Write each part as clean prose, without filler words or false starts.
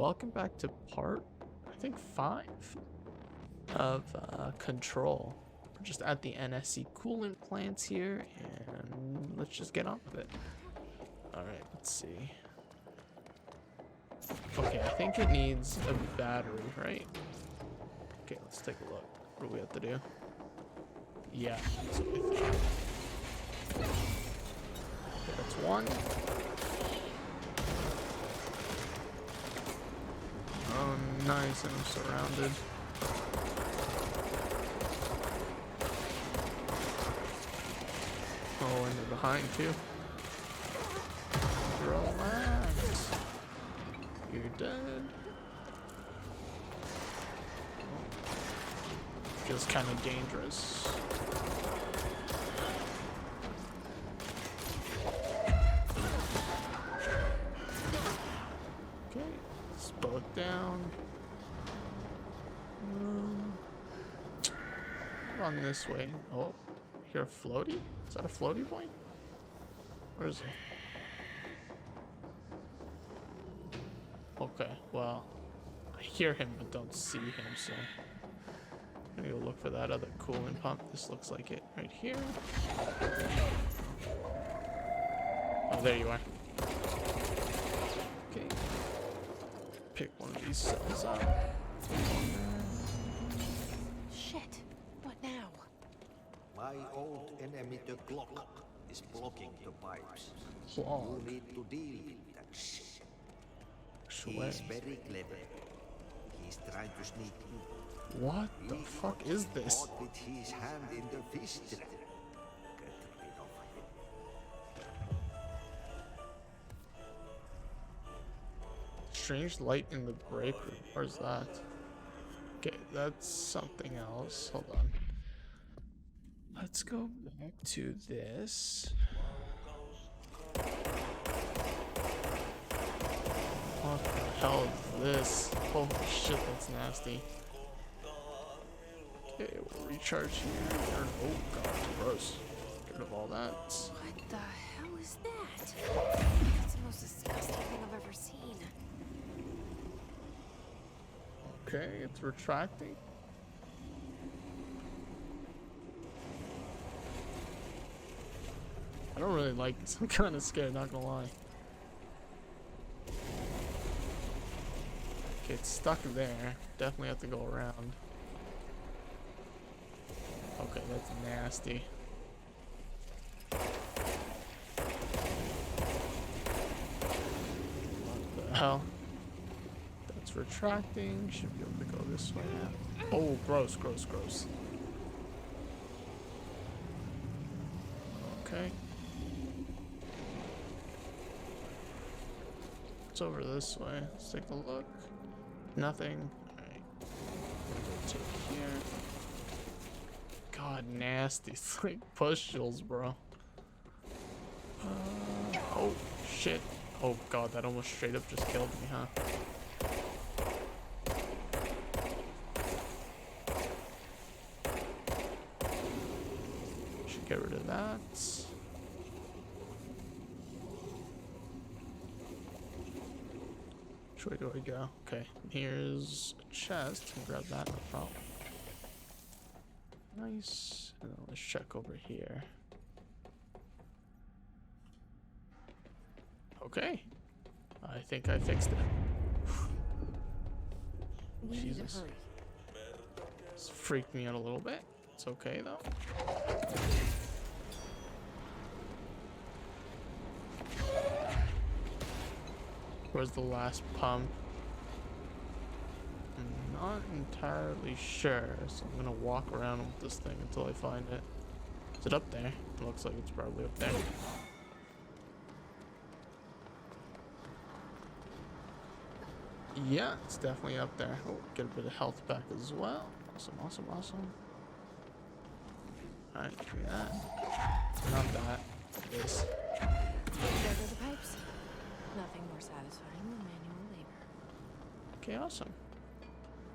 welcome back to part, I think 5 of Control. We're just at the NSC coolant plants here, and let's just get on with it. Alright, let's see. Okay, I think it needs a battery, right? Okay, let's take a look. What do we have to do? Yeah, that's what I think. Okay, that's one. Oh, nice, I'm surrounded. Oh, and they're behind too. Relax. You're dead. Oh. Feels kind of dangerous. Okay, let's both down. On this way. Oh, here a floaty? Is that a floaty point? Where is it? Okay, well, I hear him but don't see him, so I'm gonna go look for that other coolant pump. This looks like it right here. Oh, there you are. Okay. Pick one of these cells up. Shit. What now? My old enemy, the clock, is blocking the pipes. Clog. You need to deal with that shit. Swear. He's very clever. He's trying to sneak in. What the fuck is this? Caught with his hand in the fish trap. Get rid of him. Strange light in the break room. Where's that? Okay, that's something else. Hold on. Let's go back to this. What the hell is this? Holy shit, that's nasty. Okay, we'll recharge here. Oh god, gross. Get rid of all that. What the hell is that? That's the most disgusting thing I've ever seen. Okay, it's retracting. I don't really like this. I'm kind of scared, not gonna lie. Okay, it's stuck there. Definitely have to go around. Okay, that's nasty. What the hell? That's retracting. Should be able to go this way now. Oh, gross, gross, gross. Okay. It's over this way. Let's take a look. Nothing. Alright. Go take here. God, nasty. It's like pustules, bro. Oh, shit. Oh, God, that almost straight up just killed me, huh? Should get rid of that. Which way do I go? Okay, here's a chest. Can grab that, no problem. Nice. And then let's check over here. Okay. I think I fixed it. We need to Jesus. hurry. This freaked me out a little bit. It's okay though. Where's the last pump? I'm not entirely sure, so I'm gonna walk around with this thing until I find it. Is it up there? It looks like it's probably up there. Yeah, it's definitely up there. Oh, get a bit of health back as well. Awesome, awesome, awesome. Alright, give me that. Not that. This. There go the pipes. Nothing more satisfying than manual labor. Okay, awesome.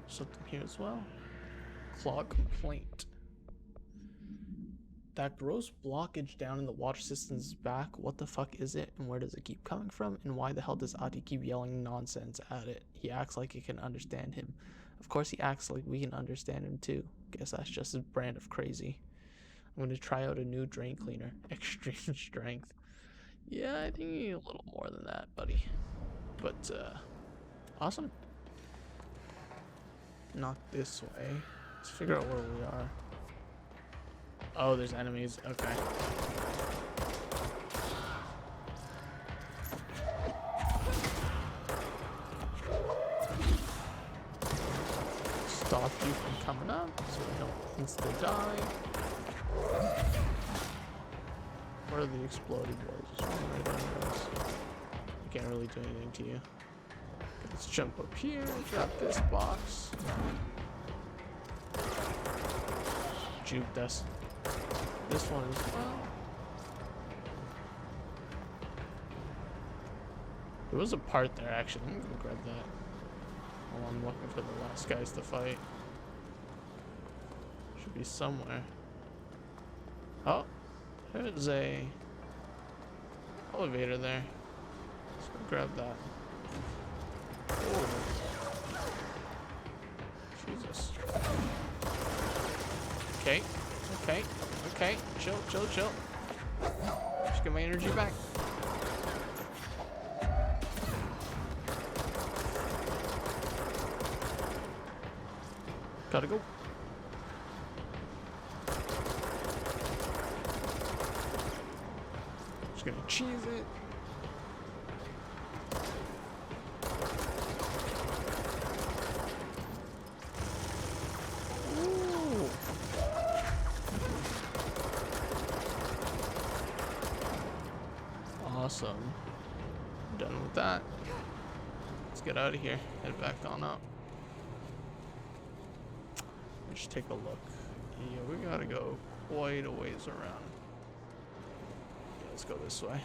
Something here as well. Claw complaint. That gross blockage down in the water system's back, what the fuck is it, and where does it keep coming from, and why the hell does Adi keep yelling nonsense at it? He acts like it can understand him. Of course he acts like we can understand him too. Guess that's just his brand of crazy. I'm gonna try out a new drain cleaner. Extreme strength. Yeah, I think you need a little more than that, buddy. But, awesome. Not this way. Let's figure out where we are. Oh, there's enemies. Okay. Stop you from coming up so we don't insta die. Where are the exploded boys? Just run right under us. I can't really do anything to you. Okay, let's jump up here, grab this box. Juked us. This one as well. There was a part there actually. Let me go grab that. While I'm looking for the last guys to fight. Should be somewhere. Oh, there's a elevator there. Let's go grab that. Oh. Jesus. Okay, okay, okay. Chill, chill, chill. Just get my energy back. Gotta go. Just gonna cheese it. Ooh. Awesome. Done with that. Let's get out of here. Head back on up. Just take a look. Yeah, we gotta go quite a ways around. Yeah, let's go this way.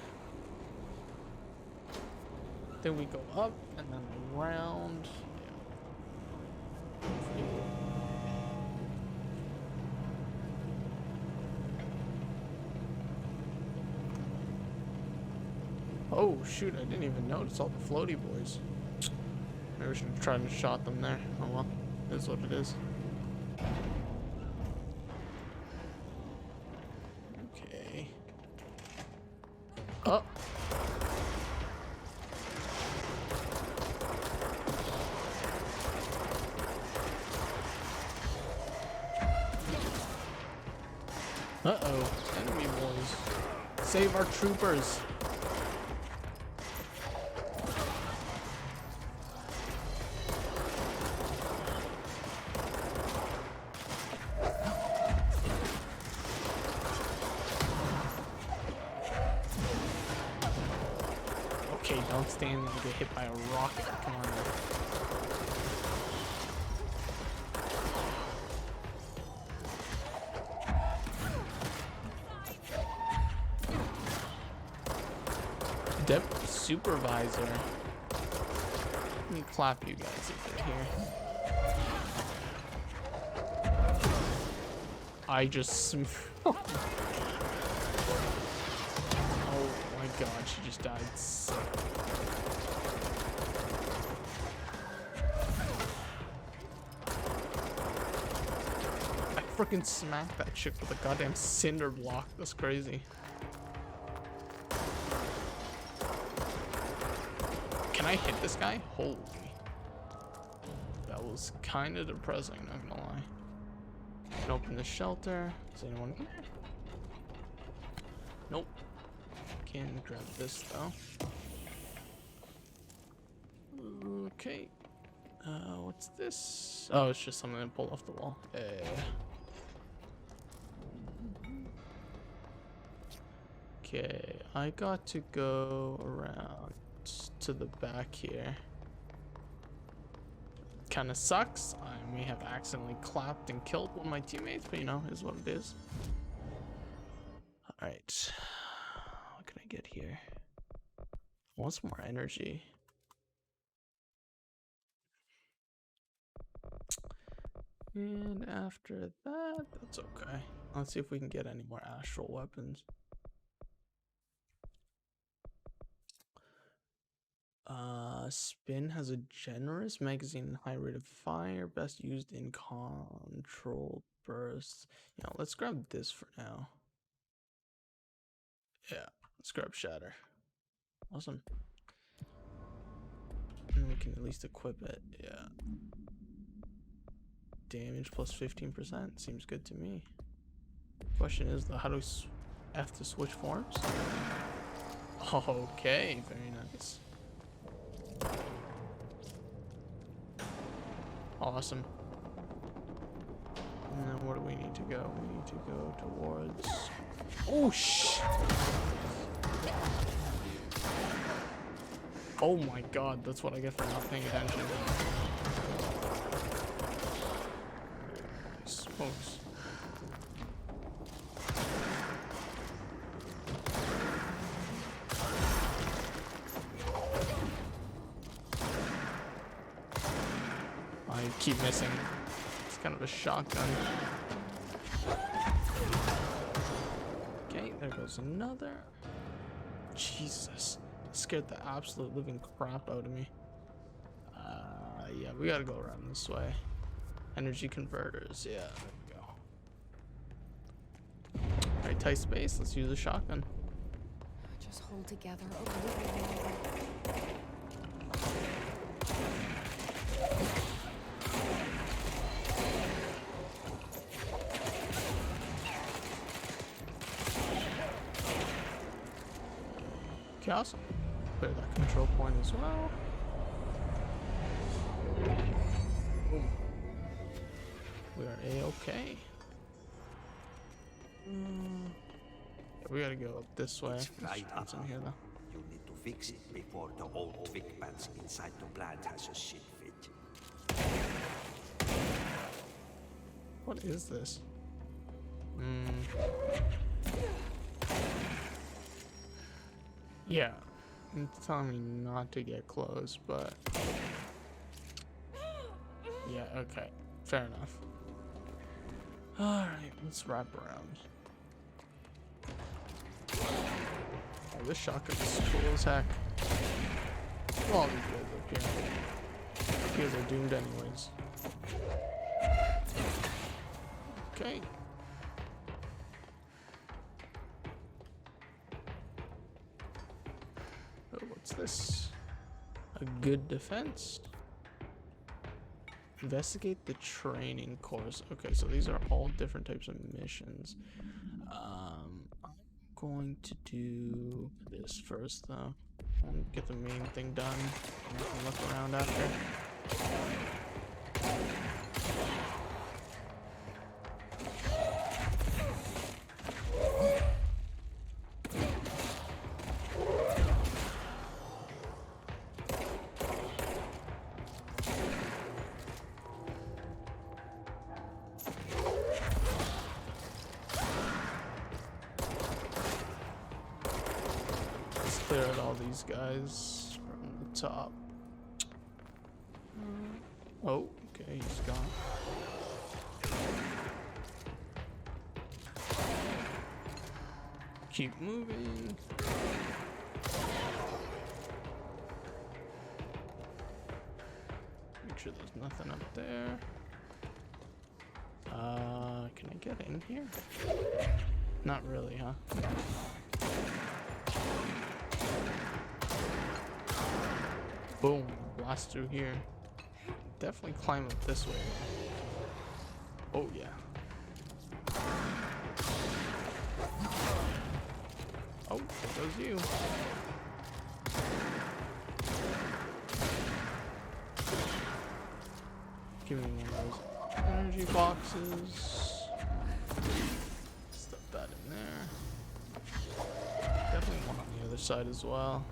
Then we go up and then around. Yeah. Oh shoot, I didn't even notice all the floaty boys. Maybe we should have tried and shot them there. Oh well, it is what it is. Okay. Oh. Uh-oh. Enemy boys. Save our troopers. Okay, don't stand and get hit by a rocket. Come on. Deputy supervisor. Let me clap you guys if they're here. I just oh my god, she just died sick. I freaking smacked that chick with a goddamn cinder block. That's crazy. Can I hit this guy? Holy. That was kind of depressing, not gonna lie. Can open the shelter. Is anyone here? Nope. Can grab this though. Okay. What's this? Oh, it's just something to pull off the wall. Okay, I got to go around to the back here. Kind of sucks. I may have accidentally clapped and killed one of my teammates, but you know, is what it is. All right, what can I get here? I want some more energy. And after that, that's okay. Let's see if we can get any more astral weapons. Spin has a generous magazine and high rate of fire, best used in controlled bursts. You know, let's grab this for now. Yeah, let's grab Shatter. Awesome. And we can at least equip it. Yeah. Damage plus 15%. Seems good to me. Question is, though, how do we F to switch forms? Okay, very nice. Awesome. And then where do we need to go? We need to go towards... Oh, oh my god, that's what I get for not paying attention. Smokes. I keep missing. It's kind of a shotgun. Okay, there goes another. Jesus. Scared the absolute living crap out of me. Yeah, we gotta go around this way. Energy converters, yeah, there we go. Alright, tight space, let's use a shotgun. Just hold together a little longer. Okay, awesome. Clear that control point as well. Boom. We are A-okay. We gotta go up this way. It's right What's in here though? You need to fix it before the old twig pants inside the plant has a shit fit. What is this? Yeah, it's telling me not to get close, but yeah, okay, fair enough. All right, let's wrap around. Oh, this shotgun is cool as heck. All these guys up here. You guys are doomed anyways. Okay. Oh, what's this? A good defense. Investigate the training course. Okay, so these are all different types of missions. I'm going to do this first, though. And get the main thing done. And we can look around after. Clear out all these guys from the top. Oh, okay, he's gone. Keep moving. Make sure there's nothing up there. Can I get in here? Not really, huh? Boom, blast through here. Definitely climb up this way. Oh yeah. Oh, there goes you. Give me one of those energy boxes. Stuff that in there. Definitely one on the other side as well.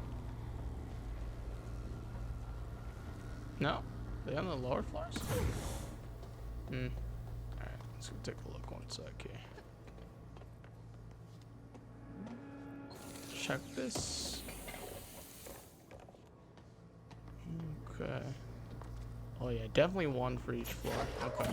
No? They on the lower floors? Alright, let's go take a look one sec here. Check this. Okay. Oh yeah, definitely one for each floor. Okay.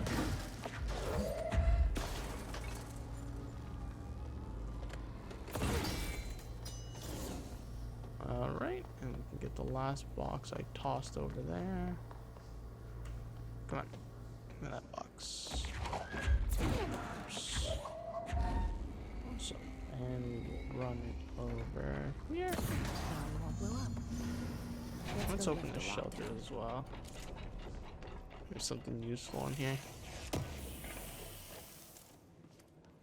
Alright, and we can get the last box I tossed over there. Come on. Give me that box. Oops. Awesome. And we'll run it over here. Blew up. Let's go open get the the shelter lockdown. as well. There's something useful in here.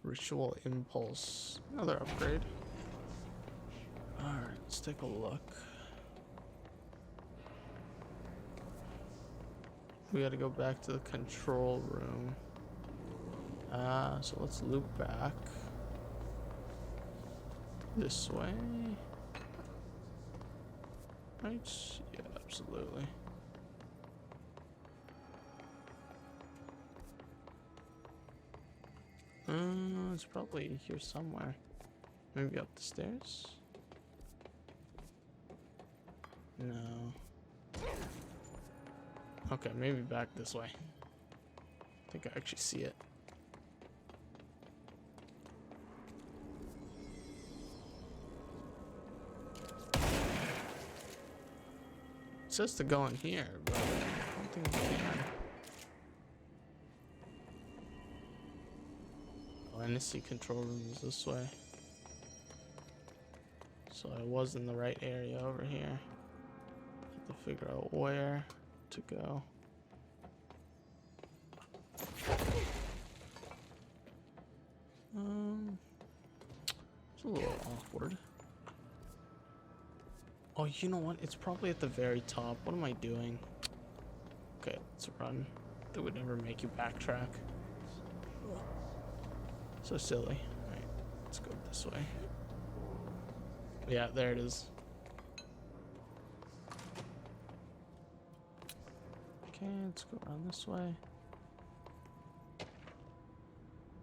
Ritual Impulse. Another upgrade. Alright, let's take a look. We gotta go back to the control room. So let's loop back. This way. Right? Yeah, absolutely. It's probably here somewhere. Maybe up the stairs? No. Okay, maybe back this way. I think I actually see it. It says to go in here, but I don't think we can. Oh, NSC control room is this way. So I was in the right area over here. Have to figure out where to go. It's a little awkward. Oh, you know what? It's probably at the very top. What am I doing? Okay, let's run. That would never make you backtrack. So silly. Alright, let's go this way. Yeah, there it is. Okay, let's go around this way.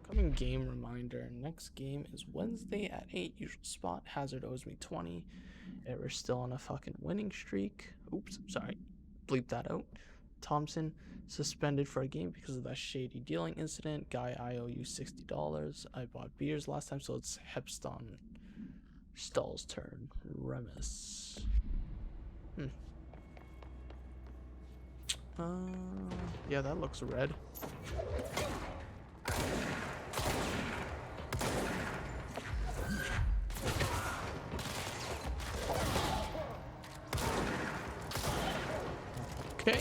Coming game reminder. Next game is Wednesday at 8. Usual spot. Hazard owes me 20. We're still on a fucking winning streak. Oops, sorry. Bleep that out. Thompson suspended for a game because of that shady dealing incident. Guy, I owe you $60. I bought beers last time, so it's Hepston Stahl's turn. Remus. Yeah, that looks red. Okay.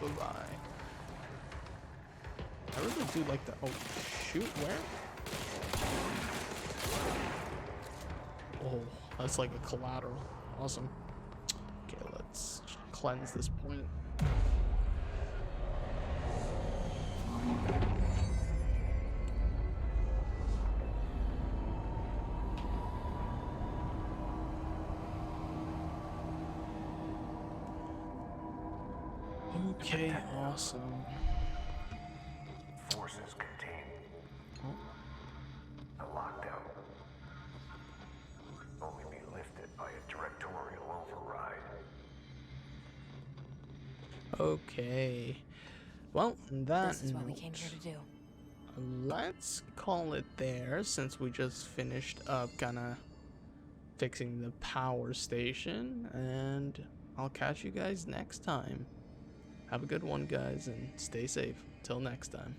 Bye-bye. I really do like that. Oh, shoot, where? Oh, that's like a collateral. Awesome. Okay, let's cleanse this point. Okay, awesome. Forces contained. Oh. A lockdown could only be lifted by a directorial override. Okay. Well, This is what we came here to do. Let's call it there, since we just finished up kind of fixing the power station, and I'll catch you guys next time. Have a good one, guys, and stay safe. Till next time.